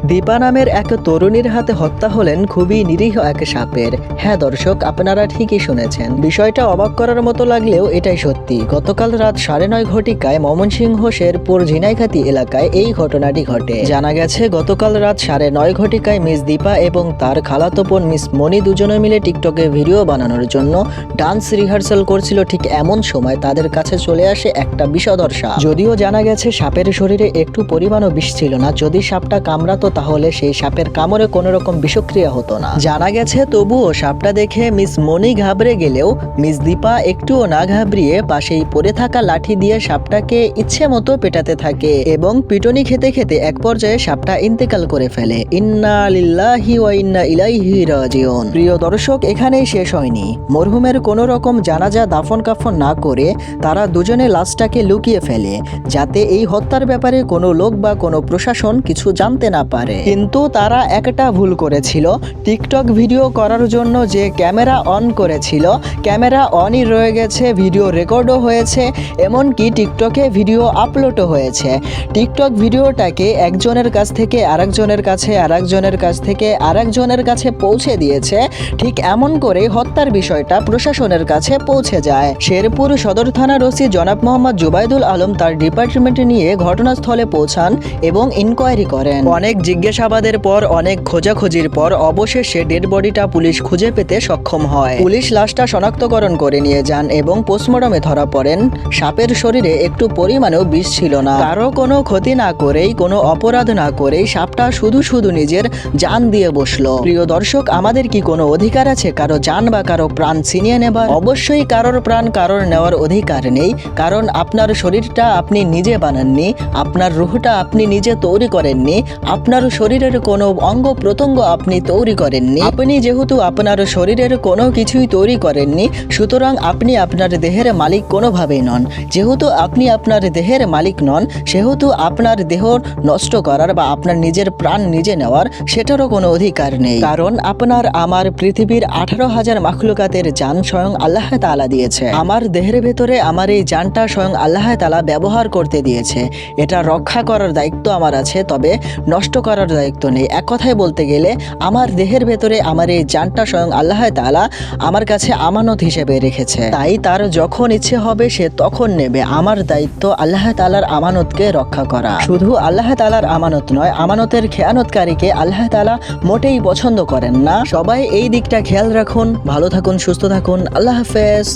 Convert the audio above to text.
দীপা নামের এক তরুণীর হাতে হত্যা হলেন খুবই নিরীহ এক সাপের। হ্যাঁ দর্শক, আপনারা ঠিকই শুনেছেন। বিষয়টা অবাক করার মতো লাগলেও এটাই সত্যি। গতকাল রাত 9:30 ঘটিকায় ময়মনসিংহ শেরপুর ঝিনাইখাতি এলাকায় এই ঘটনাটি ঘটে। জানা গেছে গতকাল রাত 9:30 ঘটিকায় মিস দীপা এবং তার খালাতো বোন মিস মনি দুজনে মিলে টিকটকে ভিডিও বানানোর জন্য ডান্স রিহার্সাল করছিল। ঠিক এমন সময় তাদের কাছে চলে আসে একটা বিষধর সাপ। যদিও জানা গেছে সাপের শরীরে একটু পরিমাণও বিষ ছিল না। যদি সাপটা কামড়াতো তাহলে সেই সাপের কামড়ে কোনো রকম বিষক্রিয়া হতো না। জানা গেছে তবুও সাপটা দেখে মিস মনি ঘাবড়ে গেলেও মিস দীপা একটুও না ঘাবড়িয়ে পাশেই পড়ে থাকা লাঠি দিয়ে সাপটাকে ইচ্ছে মতো পেটাতে থাকে এবং পিটনি খেতে খেতে এক পর্যায়ে সাপটা ইন্তেকাল করে ফেলে। ইন্না লিল্লাহি ওয়া ইন্না ইলাইহি রাজিউন। প্রিয় দর্শক, এখানেই শেষ হয়নি। মরহুমের কোনো রকম জানাজা দাফন কাফন না করে তারা দুজনে লাশটাকে লুকিয়ে ফেলে, যাতে এই হত্যার ব্যাপারে কোনো লোক বা কোনো প্রশাসন কিছু জানতে না পারে। কিন্তু তারা একটা ভুল করেছিল। টিকটক ভিডিও করার জন্য যে ক্যামেরা অন করেছিল, ক্যামেরা অনই রয়ে গেছে, ভিডিও রেকর্ডও হয়েছে, এমনকি টিকটকে ভিডিও আপলোডও হয়েছে। টিকটক ভিডিওটাকে একজনের কাছ থেকে আরেকজনের কাছে, আরেকজনের কাছ থেকে আরেকজনের কাছে পৌঁছে দিয়েছে। ঠিক এমন করে হত্যার বিষয়টা প্রশাসনের কাছে পৌঁছে যায়। শেরপুর সদর থানার ওসি জনাব মোহাম্মদ জুবাইদুল আলম তার ডিপার্টমেন্ট নিয়ে ঘটনাস্থলে পৌঁছান এবং ইনকোয়ারি করেন। অনেক জিজ্ঞাসাবাদের পর, অনেক খোঁজাখুঁজির পর অবশেষে ডেড বডিটা পুলিশ খুঁজে পেতে সক্ষম হয়। পুলিশ লাশটা শনাক্তকরণ করে নিয়ে যান এবং পোস্টমর্টমে ধরা পড়েন সাপের শরীরে একটু পরিমাণেও বিষ ছিল না। কারো কোনো ক্ষতি না করেই, কোনো অপরাধ না করেই সাপটা শুধু শুধু নিজের জান দিয়ে বসলো। প্রিয় দর্শক, আমাদের কি কোনো অধিকার আছে কারো জান বা কারো প্রাণ ছিনিয়ে নেবার? অবশ্যই কারোর প্রাণ কারোর নেওয়ার অধিকার নেই, কারণ আপনার শরীরটা আপনি নিজে বানাননি, আপনার রুহটা আপনি নিজে তৈরি করেননি, আপনার শরীরের কোনো অঙ্গ প্রত্যঙ্গ আপনি তৈরি করেননি। আপনি যেহেতু আপনার শরীরের কোনো কিছুই তৈরি করেননি, সুতরাং আপনি আপনার দেহের মালিক কোনোভাবেই নন। যেহেতু আপনি আপনার দেহের মালিক নন, সেহেতু আপনার দেহ নষ্ট করার বা আপনার নিজের প্রাণ নিজে নেওয়ার সেটারও কোনো অধিকার নেই। কারণ আপনার আমার পৃথিবীর 18,000 মাখলুকাতের জান স্বয়ং আল্লাহ তাআলা দিয়েছে। আমার দেহের ভেতরে আমার এই জানটা স্বয়ং আল্লাহ তাআলা ব্যবহার করতে দিয়েছে। এটা রক্ষা করার দায়িত্ব আমার আছে, তবে নষ্ট করার দায়িত্ব নেই। এক কথায় বলতে গেলে আমার দেহের ভেতরে আমার এই জানটা স্বয়ং আল্লাহ তাআলা আমার কাছে আমানত হিসেবে রেখেছে। তাই তার যখন ইচ্ছে হবে সে তখন নেবে। আমার দায়িত্ব আল্লাহ তাআলার আমানতকে রক্ষা করা। শুধু আল্লাহ তাআলার আমানত নয়, আমানতের খেয়ানতকারীকে আল্লাহ তাআলা মোটেই পছন্দ করেন না। সবাই এই দিকটা খেয়াল রাখুন। ভালো থাকুন, সুস্থ থাকুন। আল্লাহ হাফেজ।